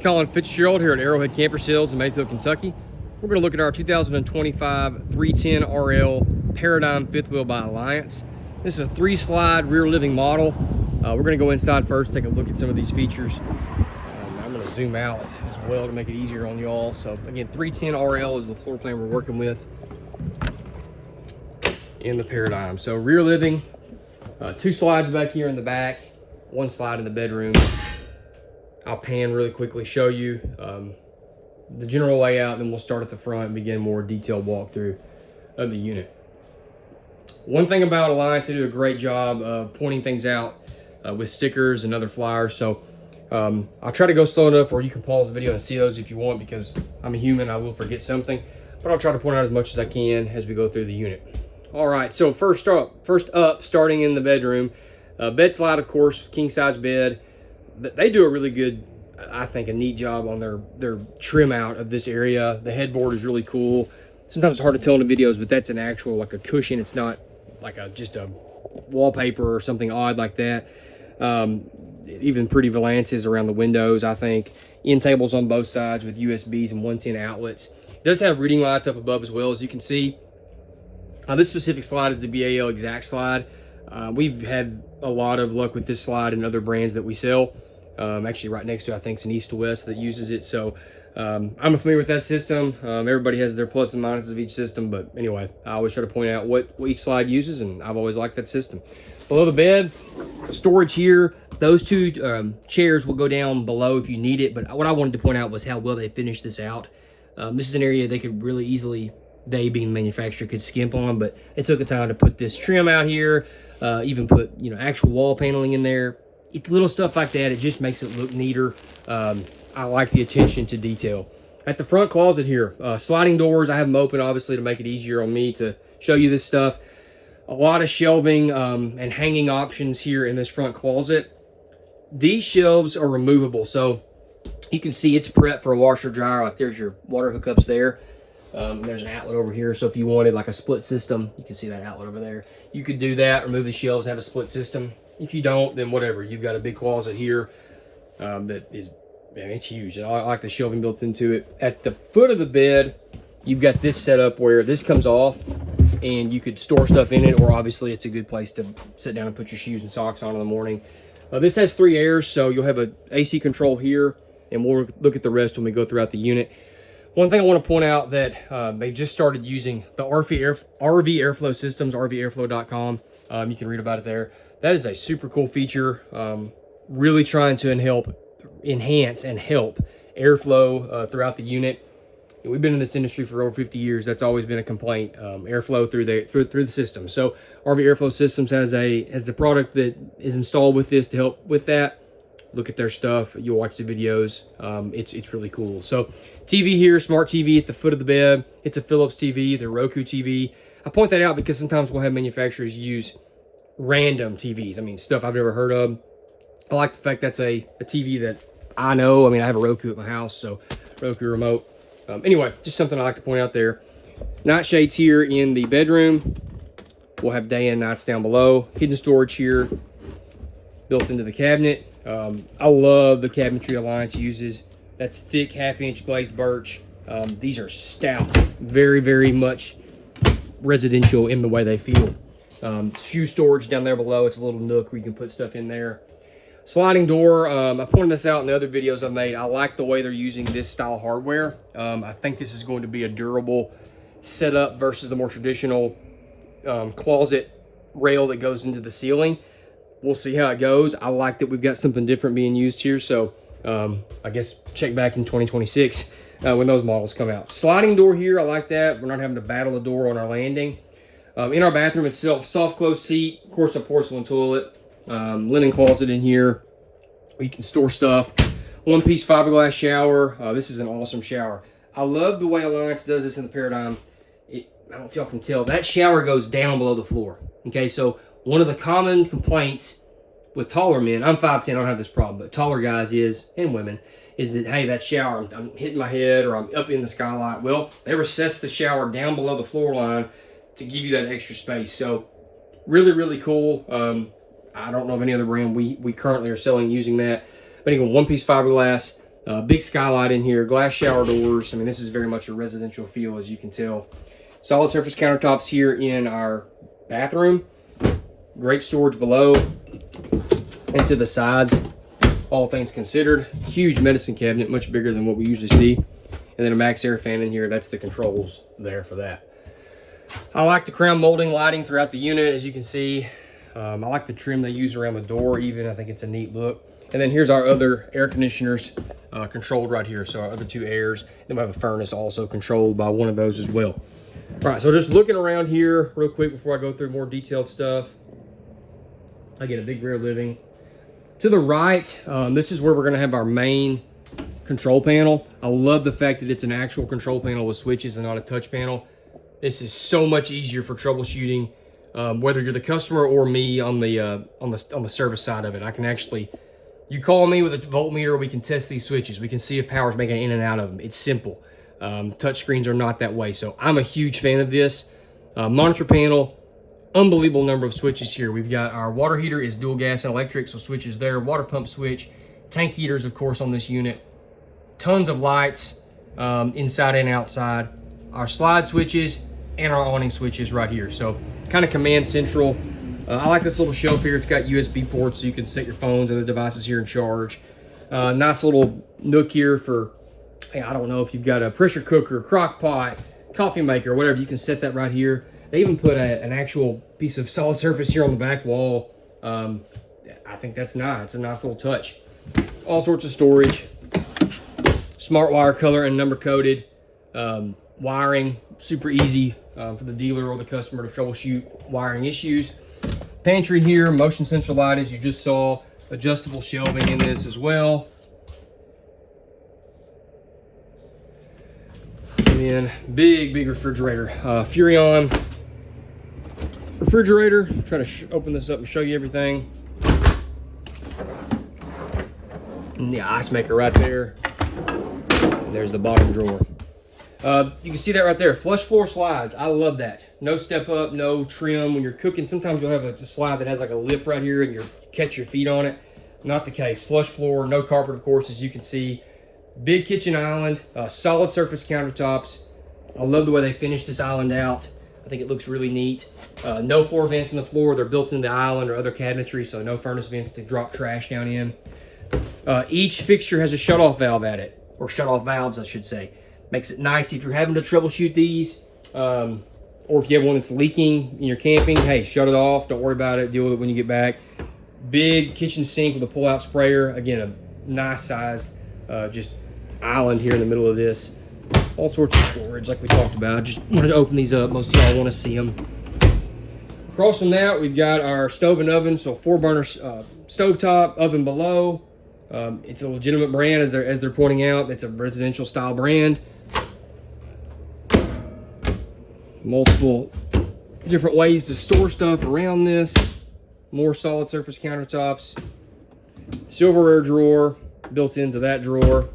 Colin Fitzgerald here at Arrowhead Camper Sales in Mayfield, Kentucky. We're going to look at our 2025 310 RL Paradigm fifth wheel by Alliance. This is a 3-slide rear living model. We're going to go inside first, take a look at some of these features. I'm going to zoom out as well to make it easier on y'all. So again, 310 RL is the floor plan we're working with in the Paradigm. So rear living, 2 slides back here in the back, 1 slide in the bedroom. I'll pan really quickly, show you the general layout, then we'll start at the front and begin more detailed walkthrough of the unit. One thing about Alliance, they do a great job of pointing things out with stickers and other flyers. So I'll try to go slow enough where you can pause the video and see those if you want, because I'm a human, I will forget something. But I'll try to point out as much as I can as we go through the unit. All right, so first up, starting in the bedroom, bed slide, of course, king size bed. They do a really good, I think, a neat job on their trim out of this area. The headboard is really cool. Sometimes it's hard to tell in the videos, but that's an actual, like a cushion. It's not like just a wallpaper or something odd like that. Even pretty valances around the windows, I think. End tables on both sides with USBs and 110 outlets. It does have reading lights up above as well, as you can see. This specific slide is the BAL Exact slide. We've had a lot of luck with this slide and other brands that we sell. Actually right next to, I think, it's an East to West that uses it. So I'm familiar with that system. Everybody has their plus and minuses of each system, but anyway, I always try to point out what each slide uses, and I've always liked that system. Below the bed, storage here. Those 2 chairs will go down below if you need it, but what I wanted to point out was how well they finished this out. This is an area they could really easily, they being the manufacturer, could skimp on, but they took the time to put this trim out here, even put actual wall paneling in there. Little stuff like that, it just makes it look neater. I like the attention to detail. At the front closet here, sliding doors. I have them open, obviously, to make it easier on me to show you this stuff. A lot of shelving and hanging options here in this front closet. These shelves are removable, so you can see it's prepped for a washer dryer. Like there's your water hookups there. There's an outlet over here, so if you wanted like a split system, you can see that outlet over there. You could do that, remove the shelves, have a split system. If you don't, then whatever. You've got a big closet here that is, man, it's huge. I like the shelving built into it. At the foot of the bed, you've got this setup where this comes off and you could store stuff in it, or obviously it's a good place to sit down and put your shoes and socks on in the morning. This has 3 airs, so you'll have an AC control here, and we'll look at the rest when we go throughout the unit. One thing I want to point out that they've just started using the RV airflow systems, rvairflow.com. You can read about it there. That is a super cool feature, really trying to enhance and help airflow throughout the unit. We've been in this industry for over 50 years. That's always been a complaint, airflow through the system. So RV Airflow Systems has a product that is installed with this to help with that. Look at their stuff. You'll watch the videos. It's really cool. So TV here, smart TV at the foot of the bed. It's a Philips TV, the Roku TV. I point that out because sometimes we'll have manufacturers use random TVs. I mean, stuff I've never heard of. I like the fact that's a TV that I know. I mean, I have a Roku at my house, so Roku remote. Anyway, just something I like to point out there. Night shades here in the bedroom. We'll have day and nights down below. Hidden storage here, built into the cabinet. I love the cabinetry Alliance uses. That's thick 1/2-inch glazed birch. These are stout, very, very much residential in the way they feel. Shoe storage down there below. It's a little nook where you can put stuff in there. Sliding door. I pointed this out in the other videos I've made. I like the way they're using this style hardware. I think this is going to be a durable setup versus the more traditional closet rail that goes into the ceiling. We'll see how it goes. I like that we've got something different being used here. So I guess check back in 2026 when those models come out. Sliding door here. I like that. We're not having to battle the door on our landing. In our bathroom itself, soft close seat, of course a porcelain toilet, linen closet in here where you can store stuff. 1-piece fiberglass shower. This is an awesome shower. I love the way Alliance does this in the Paradigm. I don't know if y'all can tell, that shower goes down below the floor. Okay, so one of the common complaints with taller men, I'm 5'10", I don't have this problem, but taller guys and women, is that, hey, that shower, I'm hitting my head or I'm up in the skylight. Well, they recess the shower down below the floor line to give you that extra space. So really, really cool. I don't know of any other brand we currently are selling using that. But anyway, 1-piece fiberglass. Big skylight in here, glass shower doors. I mean, this is very much a residential feel, as you can tell. Solid surface countertops here in our bathroom. Great storage below and to the sides, all things considered. Huge medicine cabinet, much bigger than what we usually see. And then a max air fan in here. That's the controls there for that. I like the crown molding lighting throughout the unit, as you can see. I like the trim they use around the door even. I think it's a neat look. And then here's our other air conditioners controlled right here. So our other two airs. Then we have a furnace also controlled by one of those as well. All right, so just looking around here real quick before I go through more detailed stuff. I get a big rear living. To the right, this is where we're gonna have our main control panel. I love the fact that it's an actual control panel with switches and not a touch panel. This is so much easier for troubleshooting, whether you're the customer or me on the service side of it. I can actually, you call me with a voltmeter, we can test these switches. We can see if power's making in and out of them. It's simple. Touch screens are not that way. So I'm a huge fan of this. Monitor panel, unbelievable number of switches here. We've got our water heater is dual gas and electric, so switches there. Water pump switch, tank heaters, of course, on this unit. Tons of lights inside and outside. Our slide switches and our awning switches right here. So kind of command central. I like this little shelf here. It's got USB ports so you can set your phones, other devices here and charge. Nice little nook here for, hey, I don't know if you've got a pressure cooker, crock pot, coffee maker, whatever. You can set that right here. They even put an actual piece of solid surface here on the back wall. I think that's nice. It's a nice little touch. All sorts of storage. Smart wire, color and number coded. Wiring, super easy for the dealer or the customer to troubleshoot wiring issues. Pantry here, motion sensor light as you just saw. Adjustable shelving in this as well. And then big refrigerator. Furrion refrigerator. Try to open this up and show you everything. And the ice maker right there. And there's the bottom drawer. You can see that right there. Flush floor slides. I love that. No step up, no trim. When you're cooking, sometimes you'll have a slide that has like a lip right here and you catch your feet on it. Not the case. Flush floor, no carpet, of course, as you can see. Big kitchen island, solid surface countertops. I love the way they finished this island out. I think it looks really neat. No floor vents in the floor. They're built into the island or other cabinetry, so no furnace vents to drop trash down in. Each fixture has a shutoff valve at it, or shutoff valves, I should say. Makes it nice if you're having to troubleshoot these, or if you have one that's leaking and you're camping, hey, shut it off. Don't worry about it. Deal with it when you get back. Big kitchen sink with a pull-out sprayer. Again, a nice size, just island here in the middle of this. All sorts of storage like we talked about. I just wanted to open these up. Most of y'all want to see them. Across from that, we've got our stove and oven. So 4-burner stovetop, oven below. It's a legitimate brand, as they're pointing out. It's a residential style brand. Multiple different ways to store stuff around this. More solid surface countertops. Silverware drawer built into that drawer.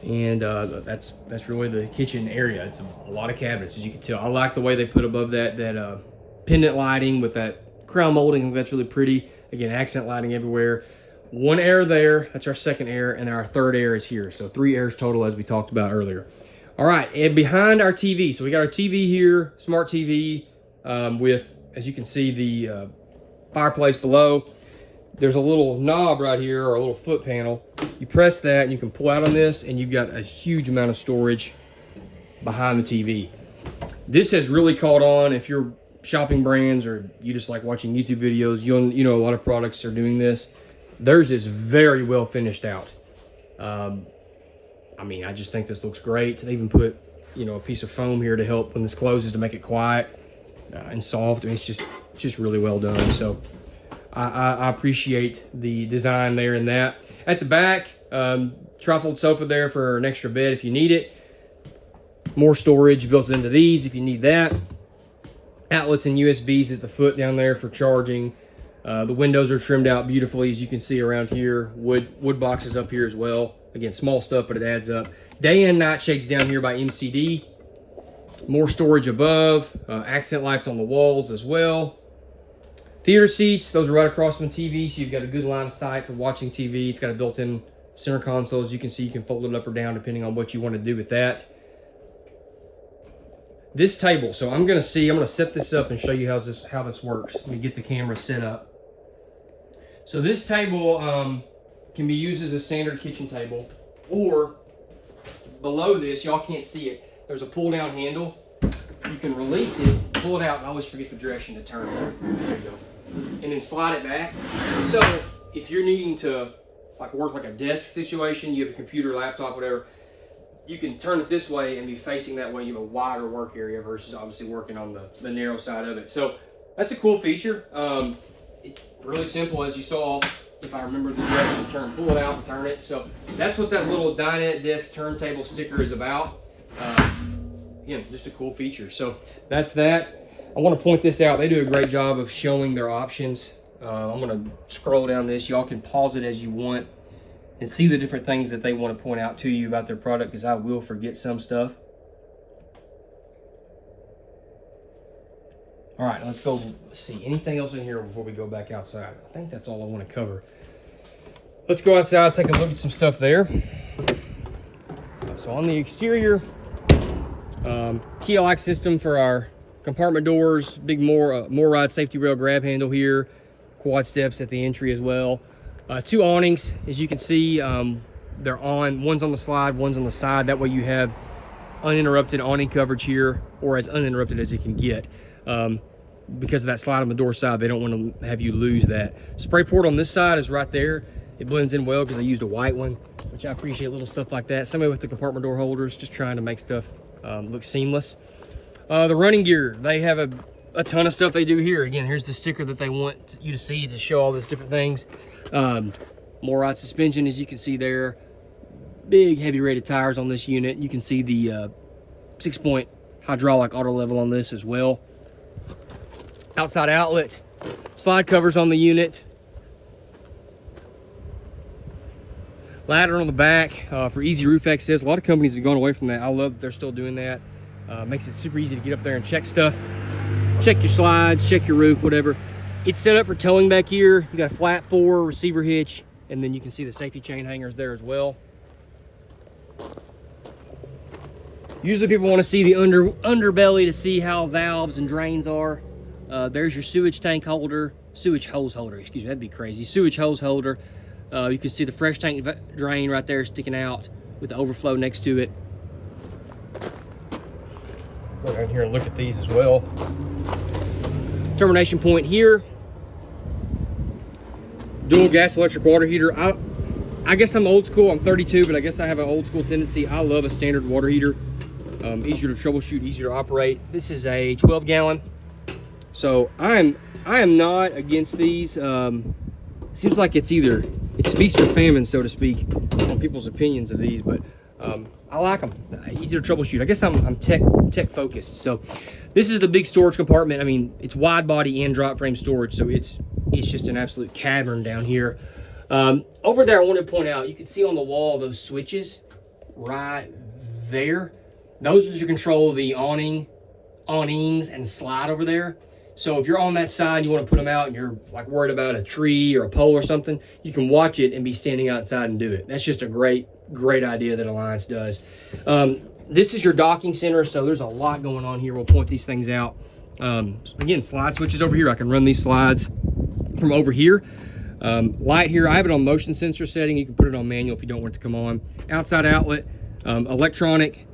And that's really the kitchen area. It's a lot of cabinets, as you can tell. I like the way they put above that pendant lighting with that crown molding. I think that's really pretty. Again, accent lighting everywhere. One air there, that's our second air, and our third air is here. So 3 airs total, as we talked about earlier. All right, and behind our TV, so we got our TV here, smart TV, with, as you can see, the fireplace below. There's a little knob right here, or a little foot panel. You press that, and you can pull out on this, and you've got a huge amount of storage behind the TV. This has really caught on if you're shopping brands or you just like watching YouTube videos. You know a lot of products are doing this. Theirs is very well finished out. I mean, I just think this looks great. They even put, a piece of foam here to help when this closes to make it quiet and soft. I mean, it's just really well done. So I appreciate the design there in that. At the back, trifold sofa there for an extra bed if you need it. More storage built into these if you need that. Outlets and USBs at the foot down there for charging. The windows are trimmed out beautifully, as you can see around here. Wood boxes up here as well. Again, small stuff, but it adds up. Day and night shades down here by MCD. More storage above. Accent lights on the walls as well. Theater seats, those are right across from the TV, so you've got a good line of sight for watching TV. It's got a built-in center console. As you can see, you can fold it up or down depending on what you want to do with that. This table, so I'm gonna set this up and show you how this works. Let me get the camera set up. So this table can be used as a standard kitchen table, or below this, y'all can't see it, there's a pull down handle. You can release it, pull it out, and I always forget the direction to turn it. There you go. And then slide it back. So if you're needing to work like a desk situation, you have a computer, laptop, whatever, you can turn it this way and be facing that way. You have a wider work area versus obviously working on the narrow side of it. So that's a cool feature. It's really simple, as you saw. If I remember the direction to turn, pull it out and turn it. So that's what that little dinette desk turntable sticker is about. Again, just a cool feature. So that's that. I want to point this out. They do a great job of showing their options. I'm going to scroll down this. Y'all can pause it as you want and see the different things that they want to point out to you about their product, because I will forget some stuff. All right, let's go see anything else in here before we go back outside. I think that's all I want to cover. Let's go outside, take a look at some stuff there. So on the exterior, key lock system for our compartment doors, big more ride safety rail grab handle here, quad steps at the entry as well. 2 awnings, as you can see, they're on. One's on the slide, one's on the side. That way you have uninterrupted awning coverage here, or as uninterrupted as it can get. Because of that slide on the door side, they don't want to have you lose that. Spray port on this side is right there. It blends in well because they used a white one, which I appreciate, little stuff like that. Same way with the compartment door holders, just trying to make stuff look seamless. The running gear, they have a ton of stuff they do here. Again, here's the sticker that they want you to see to show all these different things. More ride suspension, as you can see there. Big heavy rated tires on this unit. You can see the 6-point hydraulic auto level on this as well. Outside outlet, slide covers on the unit. Ladder on the back for easy roof access. A lot of companies have gone away from that. I love that they're still doing that. Makes it super easy to get up there and check stuff. Check your slides, check your roof, whatever. It's set up for towing back here. You got a flat 4 receiver hitch, and then you can see the safety chain hangers there as well. Usually people want to see the underbelly to see how valves and drains are. There's your sewage tank holder, sewage hose holder, excuse me, that'd be crazy. Sewage hose holder. You can see the fresh tank drain right there sticking out with the overflow next to it. Go down here and look at these as well. Termination point here. Dual gas electric water heater. I guess I'm old school. I'm 32, but I guess I have an old school tendency. I love a standard water heater. Easier to troubleshoot, easier to operate. This is a 12-gallon. So I am not against these. Seems like it's feast or famine, so to speak, on people's opinions of these, but I like them. Easy to troubleshoot. I guess I'm tech focused. So this is the big storage compartment. I mean, it's wide body and drop frame storage, so it's just an absolute cavern down here. Over there, I want to point out, you can see on the wall those switches right there. Those are to control the awnings and slide over there. So if you're on that side, you want to put them out and you're like worried about a tree or a pole or something, you can watch it and be standing outside and do it. That's just a great idea that Alliance does. This is your docking center, so there's a lot going on here. We'll point these things out. Again, slide switches over here. I can run these slides from over here. Light here, I have it on motion sensor setting. You can put it on manual if you don't want it to come on. Outside outlet, electric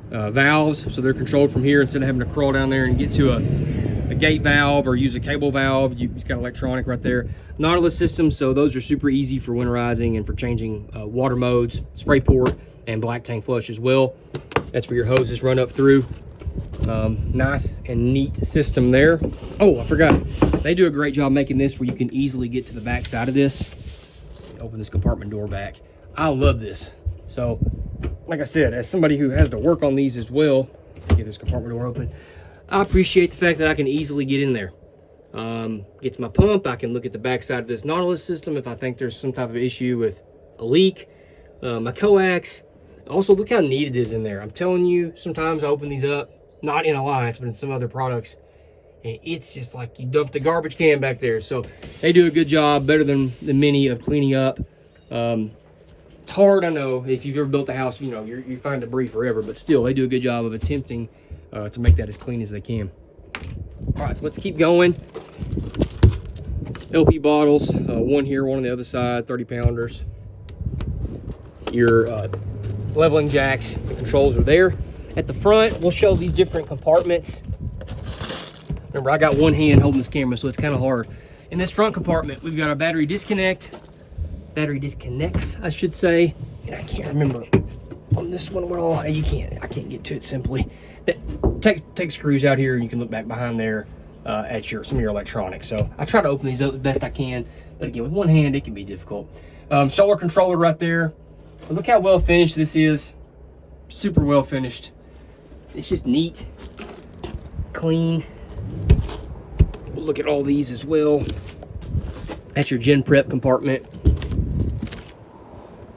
valves, so they're controlled from here instead of having to crawl down there and get to a gate valve or use a cable valve. You've got electronic right there. Nautilus system, so those are super easy for winterizing and for changing water modes. Spray port and black tank flush as well. That's where your hoses run up through. Nice and neat system there. Oh, I forgot. They do a great job making this where you can easily get to the back side of this. Open this compartment door back. I love this. So, like I said, as somebody who has to work on these as well, get this compartment door open, I appreciate the fact that I can easily get in there. Get to my pump, I can look at the back side of this Nautilus system if I think there's some type of issue with a leak. My coax. Also, look how neat it is in there. I'm telling you, sometimes I open these up, not in Alliance, but in some other products, and it's just like you dumped a garbage can back there. So they do a good job, better than many, of cleaning up. It's hard, I know, if you've ever built a house, you know, you find debris forever, but still, they do a good job of attempting to make that as clean as they can. All right, so let's keep going. LP bottles, one here, one on the other side, 30-pounders. Your leveling jacks, the controls are there. At the front, we'll show these different compartments. Remember, I got one hand holding this camera, so it's kind of hard. In this front compartment, we've got our battery disconnects, I should say. And I can't remember on this one what all, I can't get to it simply. Take screws out here, and you can look back behind there at some of your electronics. So I try to open these up the best I can, but again, with one hand, it can be difficult. Solar controller right there. But look how well finished this is. Super well finished. It's just neat, clean. We'll look at all these as well. That's your gen prep compartment.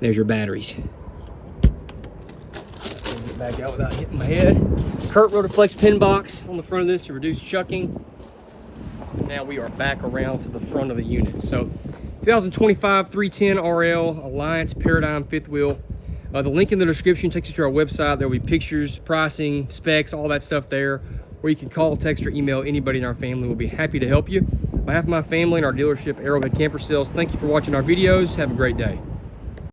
There's your batteries. Get back out without hitting my head. Kurt Rotaflex pin box on the front of this to reduce chucking. Now we are back around to the front of the unit. So 2025 310 RL Alliance Paradigm fifth wheel. The link in the description takes you to our website. There will be pictures, pricing, specs, all that stuff there. Or you can call, text, or email anybody in our family. We'll be happy to help you. On behalf of my family and our dealership, Arrowhead Camper Sales, thank you for watching our videos. Have a great day.